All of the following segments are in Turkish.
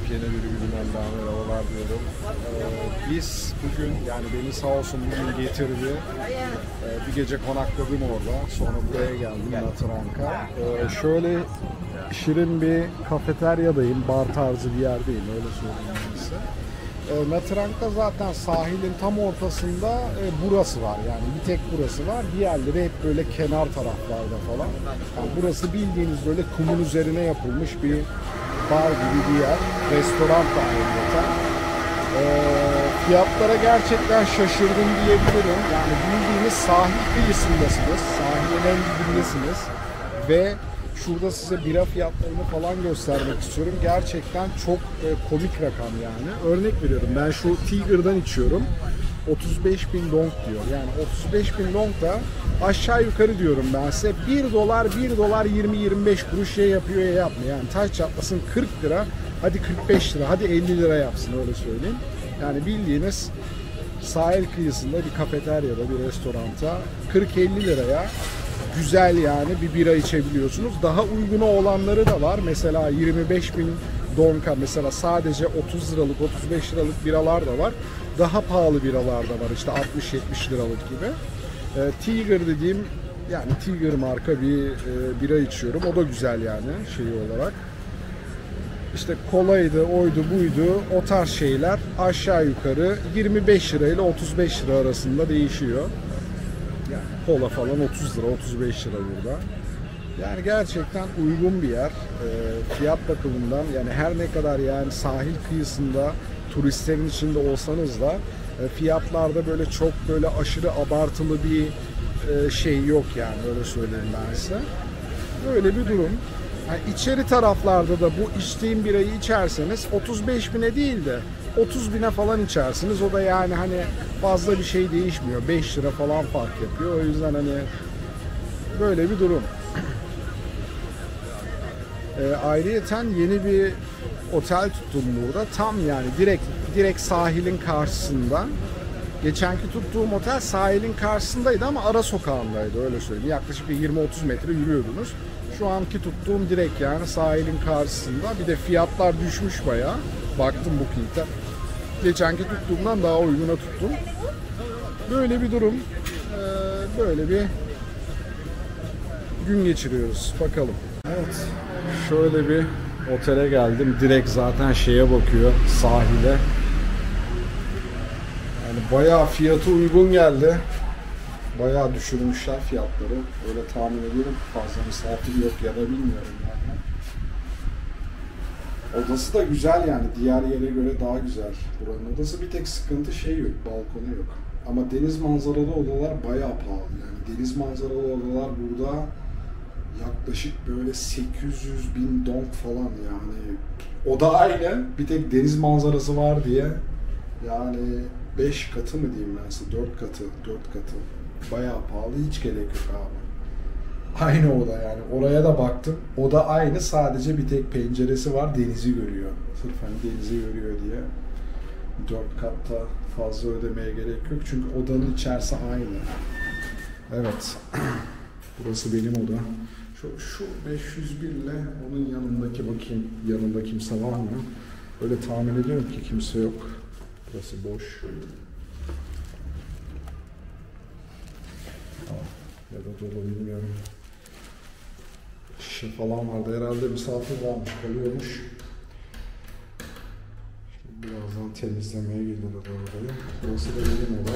Yepyeni bir gününden daha merhabalar diyorum. Biz bugün, yani beni sağ olsun bugün getirdi. Bir gece konakladım orada. Sonra buraya geldim Natrank'a. Şöyle şirin bir kafeteryadayım. Bar tarzı bir yerdeyim, öyle söyleyeyim size. Natrank'ta zaten sahilin tam ortasında burası var, yani bir tek burası var. Diğerleri hep böyle kenar taraflarda falan. Yani burası bildiğiniz böyle kumun üzerine yapılmış bir bar gibi bir yer. Restoran da ayrıca. Fiyatlara gerçekten şaşırdım diyebilirim. Yani bildiğiniz sahil kıyısındasınız, sahilin en dibindesiniz ve şurada size bira fiyatlarını falan göstermek istiyorum. Gerçekten çok komik rakam yani. Örnek veriyorum, ben şu Tiger'dan içiyorum. 35.000 dong diyor. Yani 35.000 dong da aşağı yukarı diyorum ben size 1 dolar 20-25 kuruş şey yapıyor ya yapmıyor. Yani taş çatlasın 40 lira, hadi 45 lira, hadi 50 lira yapsın, öyle söyleyeyim. Yani bildiğiniz sahil kıyısında bir kafeteryada, bir restoranta 40-50 liraya güzel yani bir bira içebiliyorsunuz. Daha uygunu olanları da var. Mesela 25.000 donka, mesela sadece 30 liralık, 35 liralık biralar da var. Daha pahalı biralar da var. İşte 60-70 liralık gibi. Tiger dediğim, yani Tiger marka bir bira içiyorum. O da güzel yani şey olarak. İşte kolaydı, oydu, buydu. O tarz şeyler aşağı yukarı 25 lira ile 35 lira arasında değişiyor. Yani kola falan 30 lira, 35 lira burada. Yani gerçekten uygun bir yer. Fiyat bakımından, yani her ne kadar yani sahil kıyısında turistlerin içinde olsanız da fiyatlarda böyle çok böyle aşırı abartılı bir şey yok, yani öyle söyleyeyim ben size. Böyle bir durum. Yani içeri taraflarda da bu içtiğim birayı içerseniz 35.000'e değil de 30.000'e falan içersiniz. O da yani hani fazla bir şey değişmiyor. 5 lira falan fark yapıyor. O yüzden hani böyle bir durum. Ayrıyeten yeni bir otel tuttum burada. Tam yani direkt sahilin karşısında. Geçenki tuttuğum otel sahilin karşısındaydı ama ara sokağındaydı, öyle söyleyeyim. Yaklaşık bir 20-30 metre yürüyordunuz. Şu anki tuttuğum direkt yani sahilin karşısında. Bir de fiyatlar düşmüş bayağı. Baktım Booking'den. Geçenki tuttuğumdan daha uyguna tuttum. Böyle bir durum. Böyle bir gün geçiriyoruz. Bakalım. Evet. Şöyle bir otele geldim. Direkt zaten şeye bakıyor, sahile. Yani bayağı fiyatı uygun geldi. Bayağı düşürmüşler fiyatları. Öyle tahmin ediyorum. Fazla misafir yok ya da bilmiyorum yani. Odası da güzel yani. Diğer yere göre daha güzel. Buranın odası, bir tek sıkıntı şey yok. Balkonu yok. Ama deniz manzaralı odalar bayağı pahalı. Yani deniz manzaralı odalar burada yaklaşık böyle 800.000 dong falan yani. Oda aynı. Bir tek deniz manzarası var diye. Yani 5 katı mı diyeyim ben size? 4 katı. Bayağı pahalı, hiç gerek yok abi. Aynı oda yani. Oraya da baktım. Oda aynı, sadece bir tek penceresi var, denizi görüyor. Sırf hani denizi görüyor diye. 4 katta fazla ödemeye gerek yok. Çünkü odanın içerisi aynı. Evet. Burası benim oda. Şu 501 ile onun yanındaki, bakayım yanında kimse var mı? Öyle tahmin ediyorum ki kimse yok. Burası boş. Ya da dolu, bilmiyorum. Şişe falan vardı. Herhalde misafir varmış, kalıyormuş. Şimdi birazdan temizlemeye gidiyorlar orayı. Burası da benim oda.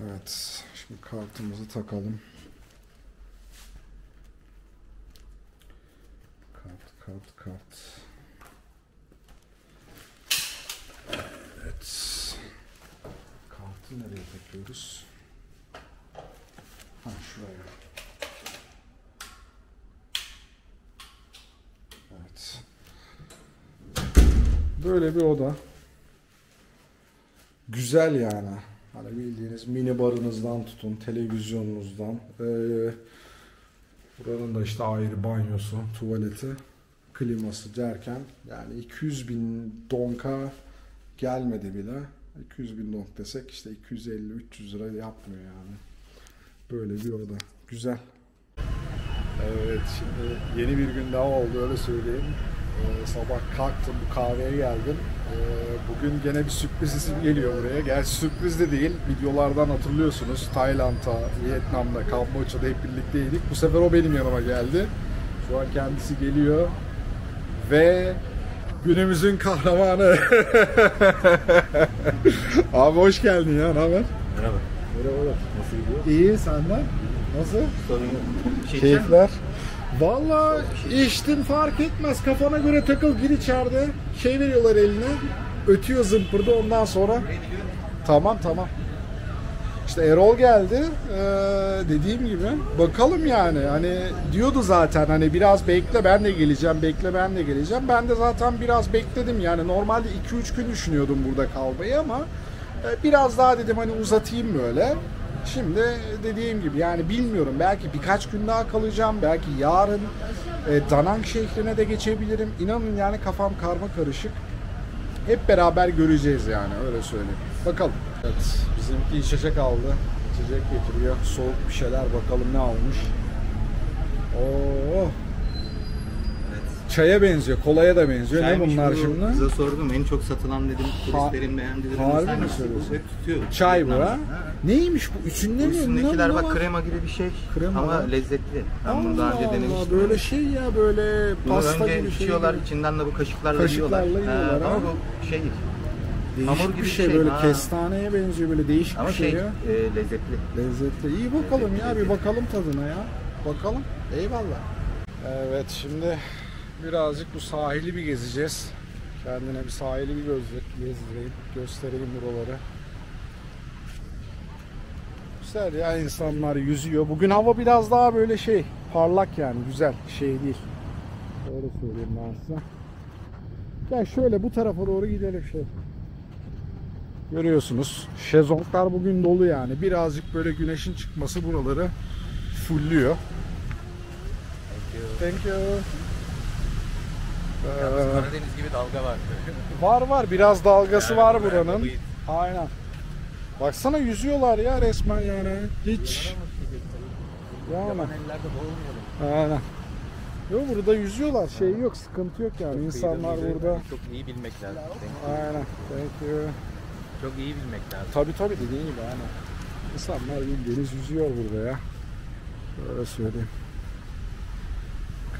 Evet. Şimdi kartımızı takalım. Kart. Evet. Kartı nereye takıyoruz? Ha, şuraya. Evet. Böyle bir oda. Güzel yani. Hani bildiğiniz mini barınızdan tutun, televizyonunuzdan. Buranın da işte ayrı banyosu, tuvaleti, kliması derken yani 200.000 donka gelmedi bile. 200.000 dong desek işte 250-300 lira yapmıyor yani. Böyle bir oda. Güzel. Evet, şimdi yeni bir gün daha oldu, öyle söyleyeyim. Sabah kalktım, bu kahveye geldim. Bugün gene bir sürpriz isim geliyor buraya. Gerçi sürpriz de değil. Videolardan hatırlıyorsunuz. Tayland'da, Vietnam'da, Kamboçya'da hep birlikteydik. Bu sefer o benim yanıma geldi. Şu an kendisi geliyor. Ve günümüzün kahramanı. Abi hoş geldin ya. Ne haber? Merhaba. Merhaba. Nasıl gidiyor? İyi, senden? Nasıl? Sorun yok. Keyifler. Valla içtin fark etmez. Kafana göre takıl, gir içeride. Şey veriyorlar eline. Ötüyor zımpırdı, ondan sonra. Tamam. İşte Erol geldi. Dediğim gibi. Bakalım yani. Hani diyordu zaten hani biraz bekle ben de geleceğim. Bekle ben de geleceğim. Ben de zaten biraz bekledim yani. Normalde 2-3 gün düşünüyordum burada kalmayı ama biraz daha dedim hani uzatayım böyle. Şimdi dediğim gibi yani bilmiyorum, belki birkaç gün daha kalacağım, belki yarın Da Nang şehrine de geçebilirim. İnanın yani kafam karma karışık. Hep beraber göreceğiz yani, öyle söyleyeyim. Bakalım. Evet, bizimki içecek aldı. İçecek getiriyor. Soğuk bir şeyler, bakalım ne almış. Oo. Çaya benziyor, kolaya da benziyor. Ne bunlar şimdi? Size sordum, en çok satılan dedim, turistlerin beğendiği dedim. Harbi mi söylüyorsun? Tutuyor. Çay bu ha? Neymiş bu? Üstünde mi? Üstündekiler bak krema gibi bir şey. Krema ama ha? lezzetli. Ben bunu daha önce Allah, denemiştim. böyle şey ya, böyle bunu pasta önce gibi şey. içiyorlar, içinden de bu kaşıklarla yiyorlar. Ha. Ama bu şey Değişik hamur gibi bir şey, bir böyle ha. kestaneye benziyor, böyle değişik ama bir şey ya. lezzetli. Lezzetli. İyi bakalım Lezzetli, ya, bir lezzetli. bakalım tadına ya. Bakalım. Eyvallah. Evet, şimdi birazcık bu sahili bir gezeceğiz. Kendine bir sahili bir gezdireyim, göstereyim buraları. Güzel ya, insanlar yüzüyor. Bugün hava biraz daha böyle şey, parlak yani, güzel şey değil. Öyle söyleyeyim ben size. Gel şöyle bu tarafa doğru gidelim şey. Görüyorsunuz şezlonglar bugün dolu yani. Birazcık böyle güneşin çıkması buraları fullüyor. Thank you. Karadeniz gibi dalga var. Var biraz dalgası Yani var buraya buranın. Aynen. Baksana yüzüyorlar ya resmen yani. Hiç. Yani. Ellerde boğulmayalım. Aynen. Yok, burada yüzüyorlar, şey yok, sıkıntı yok yani. İnsanlar burada. Çok iyi bilmek lazım. Aynen. Thank you. Çok iyi bilmek lazım. Tabii dediğin gibi aynen. İnsanlar bildiğiniz yüzüyor burada ya. Böyle söyleyeyim.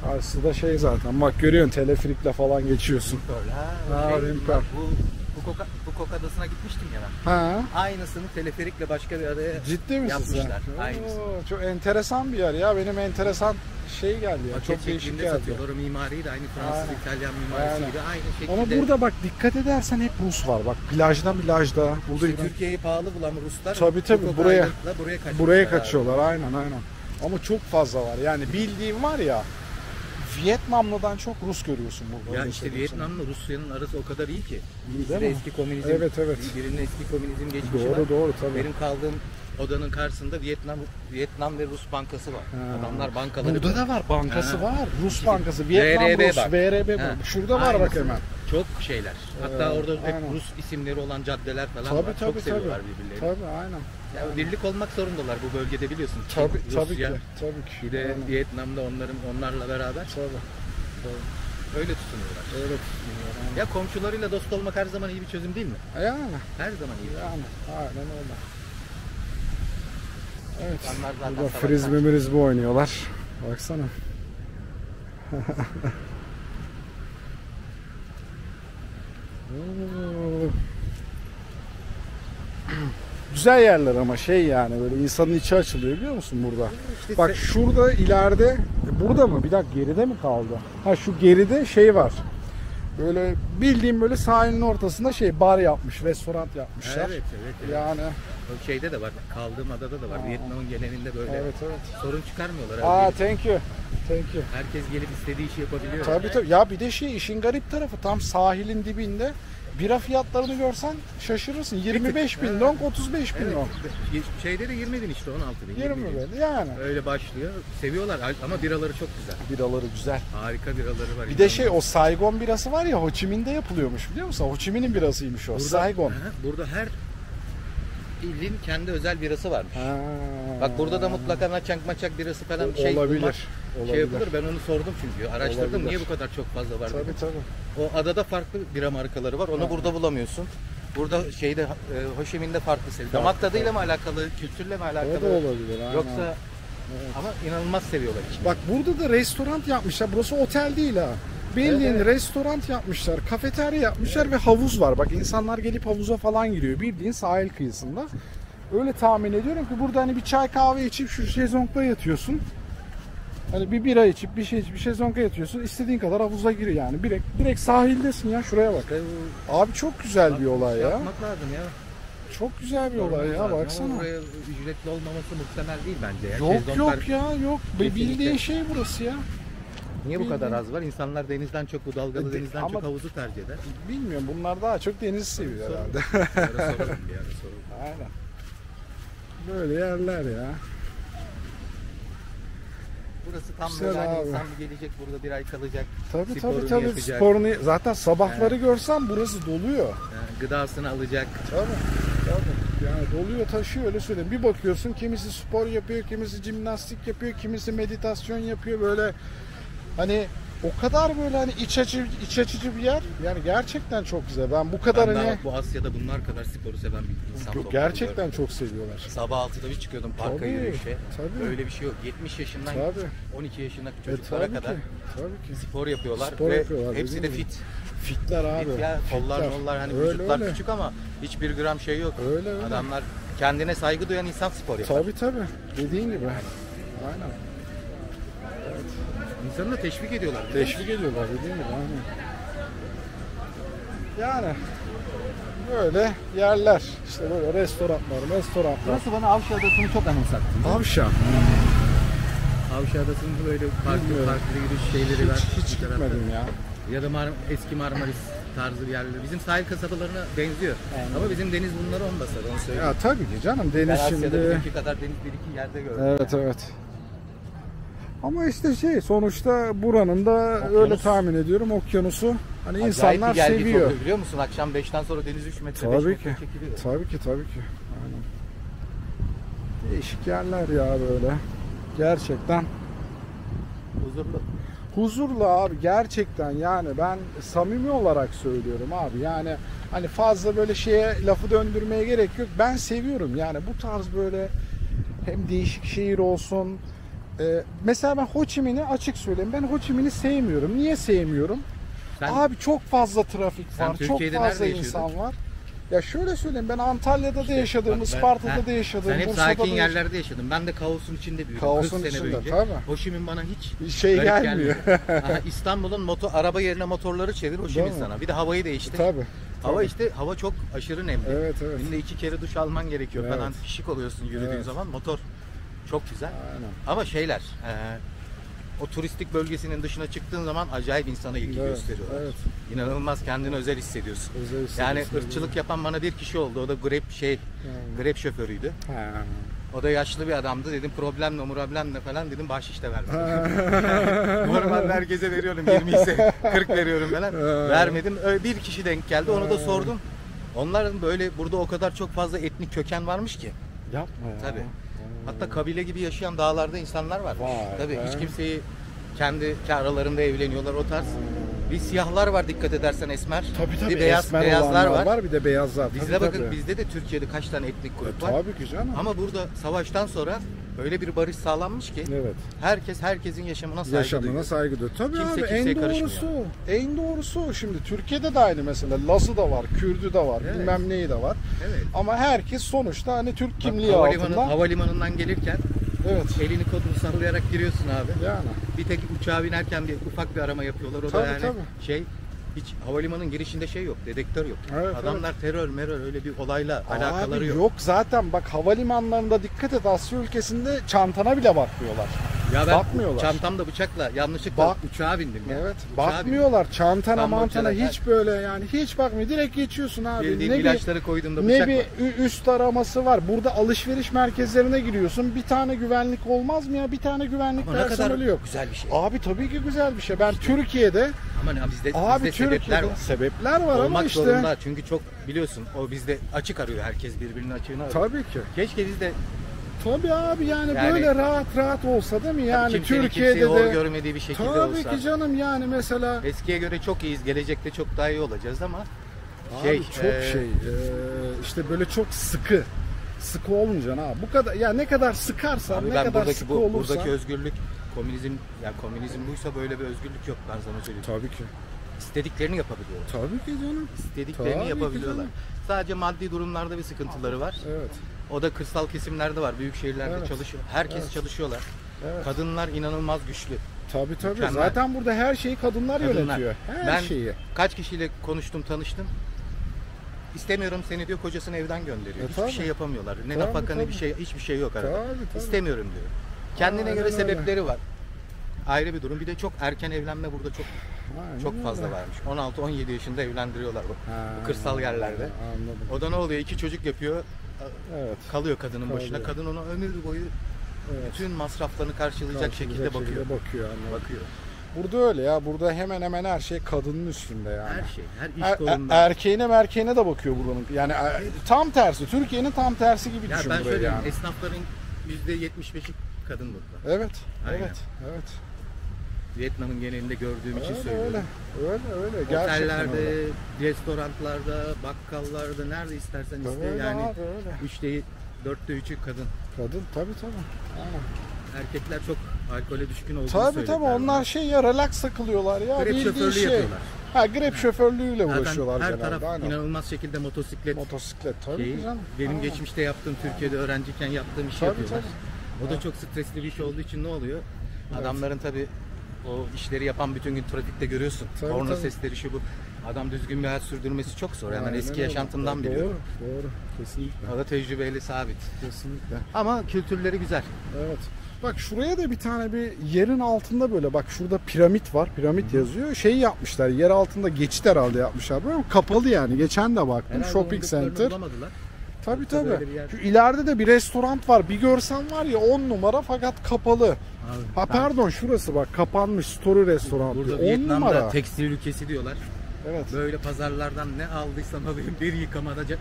Karşıda şey zaten, bak görüyorsun, teleferikle falan geçiyorsun. Ha, Bak, bu Kok Adası'na gitmiştim ya ben. Ha. Aynısını teleferikle başka bir adaya Ciddi misin yapmışlar. sen? Aynısı. Oo, çok enteresan bir yer ya. Benim enteresan şey geldi ya. Maket Çok değişik şeklinde geldi. satıyorlar. O mimariyi de aynı Fransız, Aynen. İtalyan mimarisi Aynen. gibi aynı şekilde. Ama burada bak dikkat edersen hep Rus var. Bak plajda. Burada İşte Türkiye'yi pahalı bulan Ruslar Tabii, bu Kok buraya Island'la buraya kaçıyorlar. Aynen. Ama çok fazla var. Yani bildiğim var ya, Vietnamlı'dan çok Rus görüyorsun burada. Ya Öyle işte söyleyeyim sana. Vietnam'la Rusya'nın arası o kadar iyi ki. İyi Birisi değil de mi? eski komünizm, Evet. birinin eski komünizm geçmişi var. Doğru tabii. Benim kaldığım odanın karşısında Vietnam ve Rus bankası var. Adamlar bankaları. Burada da var, bankası Ha. var. Rus bankası, Vietnam VRB Rus, bak. VRB Ha. bu. Şurada var bak Aynısı. hemen. Çok şeyler. Hatta orada hep aynen. Rus isimleri olan caddeler falan Tabii var. Çok seviyorlar birbirlerini. Tabii aynen. Ya birlik olmak zorundalar bu bölgede, biliyorsun. Tabii Rusya, ki. Bir de Aynen. Vietnam'da onlarla beraber Tabii. öyle tutunuyorlar. Öyle düşünüyorum. Ya komşularıyla dost olmak her zaman iyi bir çözüm değil mi? Yani. Her zaman iyi. Aynen öyle. Evet. İnsanlar zaten Burada savaştan frizbi oynuyorlar. Baksana. Güzel yerler ama şey yani, böyle insanın içi açılıyor, biliyor musun burada? İşte Bak şurada ileride, burada mı? Bir dakika, geride mi kaldı? Ha, şu geride şey var. Böyle bildiğim böyle sahilin ortasında şey, bar yapmış, restoran yapmışlar. Evet. Yani O şeyde de var, kaldığım adada da var. Vietnam'ın genelinde böyle evet. sorun çıkarmıyorlar. Thank you. Herkes gelip istediği işi yapabiliyor. Tabii. Ya bir de şey, işin garip tarafı, tam sahilin dibinde bira fiyatlarını görsen şaşırırsın. 25 bin dong, 35 bin dong. Şeyde de 20 bin işte, 16 bin. 20 bin yani. Öyle başlıyor. Seviyorlar ama biraları çok güzel. Biraları güzel. Harika biraları var. Bir de şey, o Saigon birası var ya, Ho Chi Minh'de yapılıyormuş, biliyor musun? Ho Chi Minh'in birasıymış o. Saigon. Burada her ilin kendi özel birası varmış. Ha. Bak burada da mutlaka maçak birası falan bir şey olabilir. bulmak şey yapılır. Ben onu sordum çünkü. Araştırdım Olabilir. niye bu kadar çok fazla var. Tabii tabii. O adada farklı bira markaları var. Onu burada bulamıyorsun. Burada şeyde Ho Chi Minh'de farklı seviyor. Damak tadıyla mı alakalı, kültürle mi alakalı? O da olabilir. Aynen. Yoksa ama inanılmaz seviyorlar işte. Bak burada da restoran yapmışlar. Burası otel değil ha. Bildiğin Evet. restoran yapmışlar, kafeterya yapmışlar ve havuz var. Bak insanlar gelip havuza falan giriyor. Bildiğin sahil kıyısında. Öyle tahmin ediyorum ki burada hani bir çay kahve içip şu şezlongda yatıyorsun. Hani bir bira içip bir şey içip bir şezlongda yatıyorsun. İstediğin kadar havuza gir yani. Direkt sahildesin ya. Şuraya bak. Abi çok güzel bir olay ya. Yapmak lazım ya. Çok güzel bir olay ya, baksana. Ama buraya ücretli olmaması muhtemel değil bence ya. Yok Şezlonglar- ya yok. Kesinlikle. Bildiğin şey burası ya. Niye bu kadar az var? İnsanlar denizden çok, bu dalgalı denizden Ama- çok havuzu tercih eder. Bilmiyorum, bunlar daha çok deniz seviyor herhalde. Bir ara soralım, bir ara soralım. Aynen. Böyle yerler ya. Burası tam Güzel böyle hani abi. insan gelecek burada bir ay kalacak. Tabii Sporunu tabii yapacak. sporunu zaten sabahları görsem burası doluyor. Yani gıdasını alacak. Tabii. Yani doluyor, taşıyor, öyle söyleyeyim. Bir bakıyorsun kimisi spor yapıyor, kimisi jimnastik yapıyor, kimisi meditasyon yapıyor, böyle hani o kadar böyle hani iç açıcı bir yer. Yani gerçekten çok güzel. Ben bu kadar Ben daha hani bu Asya'da bunlar kadar sporu seven bir insan topluluğu gerçekten gördüm. çok seviyorlar. Sabah 6'da bir çıkıyordum parka Tabii, yürüyüşe. tabii. Öyle bir şey yok. 70 yaşından Tabii. 12 yaşındaki çocuklara Tabii kadar ki. Tabii ki. spor yapıyorlar Spor ve yapıyorlar, hepsi de dediğim gibi. fit. Fitler abi. Fit ya, kollar Fitler. mollar hani Öyle, vücutlar öyle. küçük ama hiçbir gram şey yok. Öyle, öyle. Adamlar kendine saygı duyan insan spor yapar. Tabii. Dediğin gibi. Aynen. İnsanı da teşvik ediyorlar. biliyor musun? Teşvik ediyorlar dediğin gibi. Aynen. Yani böyle yerler. İşte böyle restoranlar. Burası bana Avşa Adası'nı çok anımsattı. Avşa. Avşa Adası'nın böyle Bilmiyorum. farklı yürüyüş şeyleri var. Hiç bir tarafta. gitmedim ya. Ya da eski Marmaris tarzı bir yerler. Bizim sahil kasabalarına benziyor. Ama bizim deniz bunları olmasa onu söyleyeyim. Ya tabii ki canım, Ben deniz Asya'da şimdi. bizimki kadar deniz bir iki yerde gördüm. Evet. Ama işte sonuçta buranın da öyle tahmin ediyorum okyanusu. Hani Acayip insanlar bir gelgit seviyor. oluyor, biliyor musun? Akşam 5'ten sonra deniz 3 metre, 5 Tabii metre ki. çekiliyor. Tabii ki. Aynen. Değişik yerler ya böyle. Gerçekten Huzurlu. huzurlu abi, gerçekten yani ben samimi olarak söylüyorum abi, yani hani fazla böyle şeye lafı döndürmeye gerek yok, ben seviyorum yani bu tarz böyle, hem değişik şehir olsun. Mesela ben Ho Chi Minh'i açık söyleyeyim, ben Ho Chi Minh'i sevmiyorum. Niye sevmiyorum? Sen- Abi çok fazla trafik Sen var, çok Türkiye'de fazla nerede insan yaşıyordun? var. Ya şöyle söyleyeyim, ben Antalya'da da yaşadım, Bak ben- Isparta'da da yaşadım, Sen hep Bursa'da sakin da yaşadım. yerlerde yaşadın. Ben de kaosun içinde büyüdüm. Kaosun 40 sene içinde, önce. tabii. Ho Chi Minh bana hiç Bir şey garip gelmiyor. Aha, İstanbul'un araba yerine motorları çevir Ho Chi Değil Minh mi? sana. Bir de havayı değiştir. Tabii. Hava işte hava çok aşırı nemli. Evet. Günde 2 kere duş alman gerekiyor Evet. falan. Pişik oluyorsun yürüdüğün Evet. zaman. Motor çok güzel. Aynen. Ama şeyler o turistik bölgesinin dışına çıktığın zaman acayip insana ilgi Evet, gösteriyorlar. evet. İnanılmaz kendini özel hissediyorsun. Özel Yani hissediyorsun. ırkçılık yapan bana bir kişi oldu. O da Grab şoförüydü. Ha. O da yaşlı bir adamdı. Dedim problem ne falan dedim, bahşiş de vermedim. Normalde herkese veriyorum, 20 ise 40 veriyorum falan. Vermedim. Öyle bir kişi denk geldi. Onu da sordum. Onların böyle burada o kadar çok fazla etnik köken varmış ki. Yapma ya. Tabii. Hatta kabile gibi yaşayan dağlarda insanlar var. Vay Tabii be. hiç kimseyi kendi aralarında evleniyorlar o tarz. Bir siyahlar var dikkat edersen esmer. Tabii Bir esmer beyazlar olanlar var. Bir de beyazlar. Bizde Tabii, bakın tabii. bizde de Türkiye'de kaç tane etnik grup var. Tabii ki canım. Ama burada savaştan sonra öyle bir barış sağlanmış ki Evet. herkesin yaşamına saygı Yaşamına duyuyor. saygı duyuyor. Tabii Kimse abi, kimseye en doğrusu. karışmıyor. En doğrusu. Şimdi Türkiye'de de aynı mesela. Laz'ı da var, Kürdü de var, Evet. bilmem neyi de var. Evet. Ama herkes sonuçta hani Türk Bak, kimliği altında. havalimanından gelirken Evet. elini kolunu sallayarak giriyorsun abi. Yani. Bir tek uçağa binerken ufak bir arama yapıyorlar. O Tabii, da yani tabii. hiç havalimanının girişinde yok, dedektör yok. Evet, Adamlar terör öyle bir olayla alakaları Abi yok. zaten bak, havalimanlarında dikkat et, Asya ülkesinde çantana bile bakmıyorlar. Ya ben bakmıyorlar. çantamda bıçakla yanlışlıkla Bak- uçağa bindim ya. Evet. Uçağa Bakmıyorlar. Çantana Kamboçya'da mantana hiç böyle, yani hiç bakmıyor. Direkt geçiyorsun abi. Bildiğin Ne bir, ilaçları koyduğumda ne bıçak bir var. üst araması var. Burada alışveriş merkezlerine giriyorsun. Bir tane güvenlik olmaz mı ya? Bir tane güvenlik Ama ne kadar personeli yok. güzel bir şey. Abi tabii ki güzel bir şey. Ben Türkiye'de Ama ne, bizde abi sebepler var. sebepler var ama Olmak işte. zorunda çünkü çok biliyorsun o bizde açık arıyor, herkes birbirinin açığını arıyor. Tabii ki. Keşke biz de Tabii abi yani Yani- böyle rahat rahat olsa değil mi? Yani Kimsenin Türkiye'de kimseyi hor de görmediği bir şekilde tabii olsa. ki canım yani mesela Eskiye göre çok iyiyiz. Gelecekte çok daha iyi olacağız ama abi çok işte böyle çok sıkı olmayacaksın ha. Bu kadar ya ne kadar sıkarsan abi ne ben kadar buradaki sıkı olursan buradaki özgürlük komünizm buysa böyle bir özgürlük yok, ben sana söyleyeyim. tabii ki. İstediklerini yapabiliyorlar. Tabii ki canım. İstediklerini Tabii ki yapabiliyorlar. canım. Sadece maddi durumlarda bir sıkıntıları var. Evet. O da kırsal kesimlerde var. Büyük şehirlerde Evet. çalışıyor. Herkes Evet. çalışıyorlar. Evet. Kadınlar inanılmaz güçlü. Tabii. Mükemmel. Zaten burada her şeyi kadınlar yönetiyor. Her Ben şeyi. kaç kişiyle konuştum, tanıştım. İstemiyorum seni diyor, kocasını evden gönderiyor. Hiçbir tabii. şey yapamıyorlar. Ne Tabii, nafaka ne bir tabii. şey, hiçbir şey yok arada. Tabii. İstemiyorum diyor. Kendine Aynen göre öyle. sebepleri var. Ayrı bir durum. Bir de çok erken evlenme burada Aynen çok fazla öyle. varmış. 16-17 yaşında evlendiriyorlar bu kırsal yerlerde. Anladım. O da ne oluyor? 2 çocuk yapıyor. Evet. Kalıyor kadının başına. Kalıyor. Kadın ona ömür boyu Evet. bütün masraflarını karşılayacak şekilde bakıyor. Anladım. Bakıyor. Burada öyle ya. Burada hemen hemen her şey kadının üstünde yani. Her şey, her iş kolunda. Erkeğine de bakıyor buranın. Yani tam tersi. Türkiye'nin tam tersi gibi Ya düşün ben burayı söyleyeyim, yani. esnafların %75'i kadın burada. Evet. Aynen. Evet. Vietnam'ın genelinde gördüğüm için Öyle, söylüyorum. öyle. Gerçekten Otellerde, öyle. restoranlarda, bakkallarda, nerede istersen iste Öyle yani abi, öyle. 3'te 4'te 3'ü kadın. Kadın tabii. Aynen. Erkekler çok alkole düşkün olduğunu Tabii söylediler onlar bana. şey ya relax takılıyorlar ya. Grab bildiğin şoförlüğü şey. yapıyorlar. Grab şoförlüğüyle Zaten uğraşıyorlar her genelde. taraf Aynen. inanılmaz şekilde motosiklet Motosiklet tabii şeyi. ki canım. Benim Aynen. geçmişte yaptığım, Türkiye'de öğrenciyken yaptığım işi Tabii, yapıyorlar. O da çok stresli bir iş olduğu için ne oluyor? Evet. Adamların tabii o işleri yapan bütün gün trafikte görüyorsun. Tabii, Korna tabii. sesleri şu bu. Adam düzgün bir hayat sürdürmesi çok zor. Yani Aynen eski öyle. yaşantımdan biliyorum. Doğru. Kesinlikle. O da tecrübeyle sabit. Kesinlikle. Ama kültürleri güzel. Evet. Bak şuraya da bir tane bir yerin altında böyle bak şurada piramit var. Piramit yazıyor. Şey yapmışlar. Yer altında geçit herhalde yapmışlar. Böyle kapalı yani. Geçen de baktım. Herhalde Shopping umduklarını center. bulamadılar. Tabii Yoksa tabii. böyle bir yer- Şu ileride de bir restoran var. Bir görsen var ya 10 numara fakat kapalı. Abi, Ha ben- pardon şurası bak kapanmış. Story restoran. Burada 10 Vietnam'da numara. tekstil ülkesi diyorlar. Evet. Böyle pazarlardan ne aldıysam alayım bir yıkamada cırt.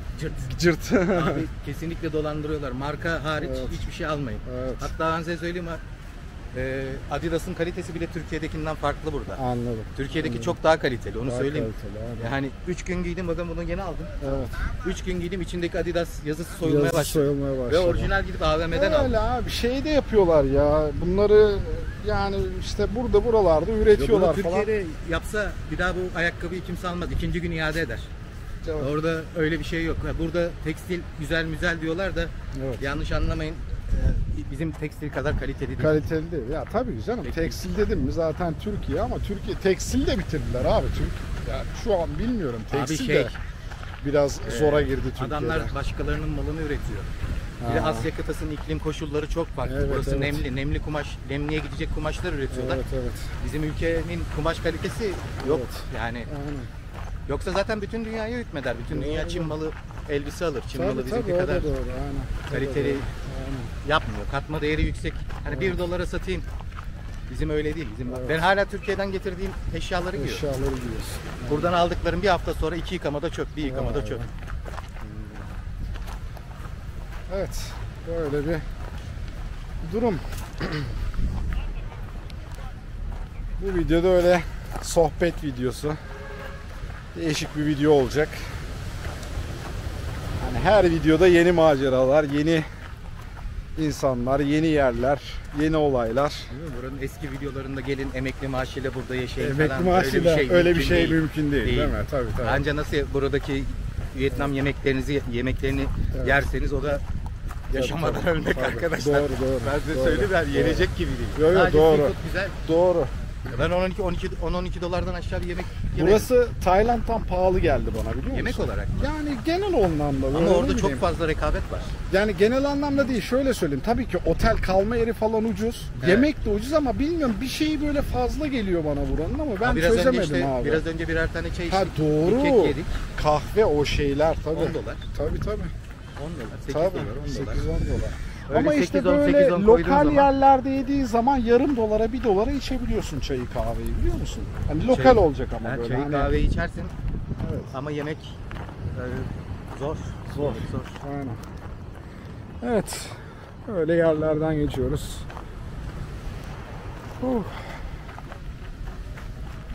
Cırt. Abi kesinlikle dolandırıyorlar. Marka hariç Evet. hiçbir şey almayın. Evet. Hatta ben size söyleyeyim ha, Adidas'ın kalitesi bile Türkiye'dekinden farklı burada. Anladım. Türkiye'deki çok daha kaliteli, onu Daha söyleyeyim. kaliteli, aynen. Yani 3 gün giydim, bakın bunu yeni aldım. Evet. 3 gün giydim, içindeki Adidas yazısı soyulmaya Yazı başladı. soyulmaya Ve başladı. orijinal gidip AVM'den aldım. Öyle abi şey de yapıyorlar ya. Bunları yani işte buralarda Bunu üretiyorlar falan. Türkiye'de yapsa bir daha bu ayakkabıyı kimse almaz. 2. gün iade eder. Evet. Orada öyle bir şey yok. Burada tekstil güzel diyorlar da Evet. yanlış anlamayın. Bizim tekstil kadar kaliteli değil. Kaliteli değil. Ya tabii canım. Tekstil dedim mi zaten Türkiye ama Türkiye tekstil de bitirdiler abi. Yani şu an bilmiyorum. Tekstil şey, de biraz zora girdi Türkiye'de. Adamlar başkalarının malını üretiyor. Bir de Ha. Asya kıtasının iklim koşulları çok farklı. Evet, Burası evet. nemli. Nemli kumaş, nemliğe gidecek kumaşlar üretiyorlar. Evet. Bizim ülkenin kumaş kalitesi yok. Evet. Yani Aynen. yoksa zaten bütün dünyaya hükmeder. Bütün dünya Doğru. Çin malı elbise alır. Çin malı Tabii bizimki o da kadar doğru. Aynen. kaliteli Aynen. yapmıyor. Katma değeri yüksek. Hani 1 dolara satayım. Bizim öyle değil. Evet. Ben hala Türkiye'den getirdiğim eşyaları giyiyorum. Eşyaları giyiyorsun. Buradan aldıklarım bir hafta sonra 2 yıkamada çöp, bir yıkamada Vay çöp. be. Evet. Böyle bir durum. Bu videoda öyle sohbet videosu. Değişik bir video olacak. Hani her videoda yeni maceralar, yeni insanlar, yeni yerler, yeni olaylar. Değil mi? Buranın eski videolarında gelin emekli maaşıyla burada yaşayın Emekli falan. maaşıyla öyle bir şey değil. mümkün değil, değil mi? Tabii. Anca nasıl buradaki Vietnam yemeklerini Evet. yerseniz o da yaşamadan Tabii. ölmek Tabii. arkadaşlar. Doğru. Ben size Doğru. söyleyeyim, yani Doğru. yenecek gibi değil. Yo, yo, Sadece doğru. seafood güzel. Doğru. Ben 10-12 dolardan aşağı bir yemek yemedim. Burası Tayland'dan pahalı geldi bana biliyor musun? Yemek olarak. Yani genel anlamda. Ama böyle orada ne çok bileyim. fazla rekabet var. Yani genel anlamda değil. Şöyle söyleyeyim. Tabii ki otel kalma yeri falan ucuz. Evet. Yemek de ucuz ama bilmiyorum bir şey böyle fazla geliyor bana buranın ama ben Ha, biraz önce çözemedim abi. Biraz önce birer tane çay Ha içtik. doğru. Bir kek yedik. Kahve o şeyler tabii. 10 dolar. Tabii. 10 dolar. 8 Tabii. dolar. 10 dolar. 8-10 dolar. Öyle Ama işte 8-10 böyle 8-10 koyduğun lokal zaman- yerlerde yediği zaman yarım dolara 1 dolara içebiliyorsun çayı kahveyi biliyor musun? Hani lokal Çay- olacak ama Ha, böyle. çayı hani- kahveyi içersin Evet. ama yemek zor. Zor. Zor. Aynen. Evet. Öyle yerlerden geçiyoruz.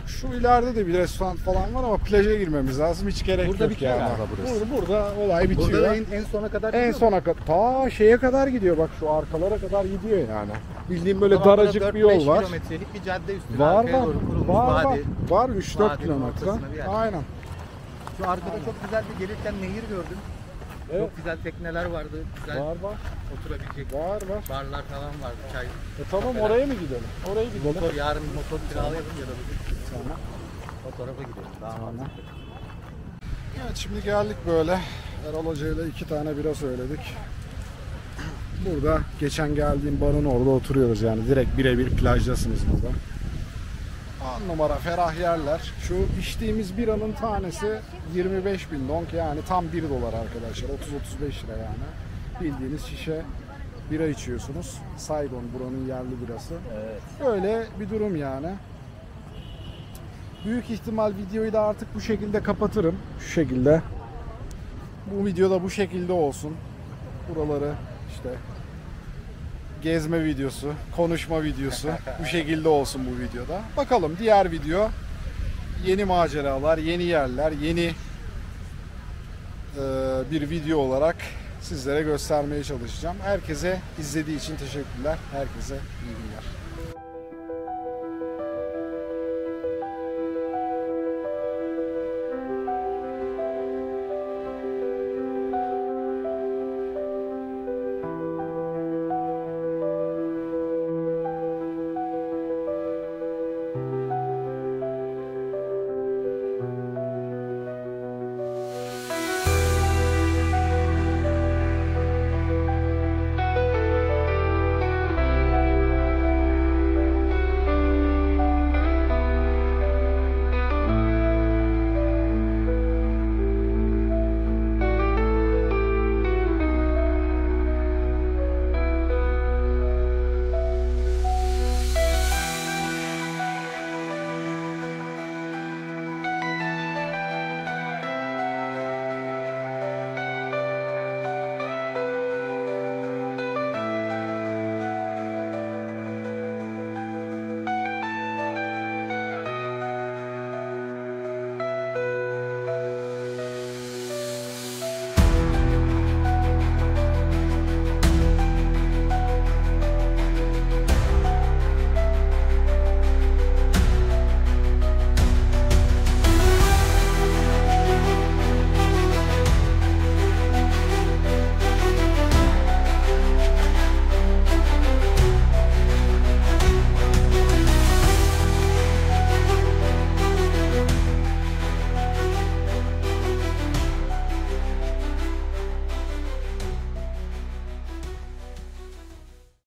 Şu ileride de bir restoran falan var ama plaja girmemiz lazım. Hiç gerek Burada yok bitiyor yani. galiba burası. Burada olay bitiyor. Burada en sona kadar En gidiyor mu? sona kadar, ta şeye kadar gidiyor, bak şu arkalara kadar gidiyor yani. Bildiğim böyle O zaman burada daracık bir yol 4-5 var. kilometrelik bir cadde üstüne Var arkaya var, doğru kurulmuş var vadi. var 3-4 Vadinin kilometre. ortasına bir yer. Aynen. Şu arkada çok güzel bir gelirken nehir gördüm. Evet. Çok güzel tekneler vardı. Güzel Var var. oturabilecek Var var. barlar falan vardı. Çay. Tamam, oraya mı gidelim? Oraya gidelim. Motor, yarın motor kiralayalım ya da bugün. Sonra. O tarafa gidelim. Daha mantıklı. Evet, şimdi geldik böyle. Erol Hoca ile 2 tane bira söyledik. Burada geçen geldiğim barın orada oturuyoruz yani. Direkt birebir plajdasınız burada. 10 numara ferah yerler. Şu içtiğimiz biranın tanesi 25.000 dong, yani tam 1 dolar arkadaşlar. 30-35 lira yani. Bildiğiniz şişe bira içiyorsunuz. Saigon buranın yerli birası. Evet. Böyle bir durum yani. Büyük ihtimal videoyu da artık bu şekilde kapatırım. Şu şekilde. Bu videoda bu şekilde olsun. Buraları işte gezme videosu, konuşma videosu bu şekilde olsun bu videoda. Bakalım diğer video yeni maceralar, yeni yerler, yeni bir video olarak sizlere göstermeye çalışacağım. Herkese izlediği için teşekkürler. Herkese iyi günler.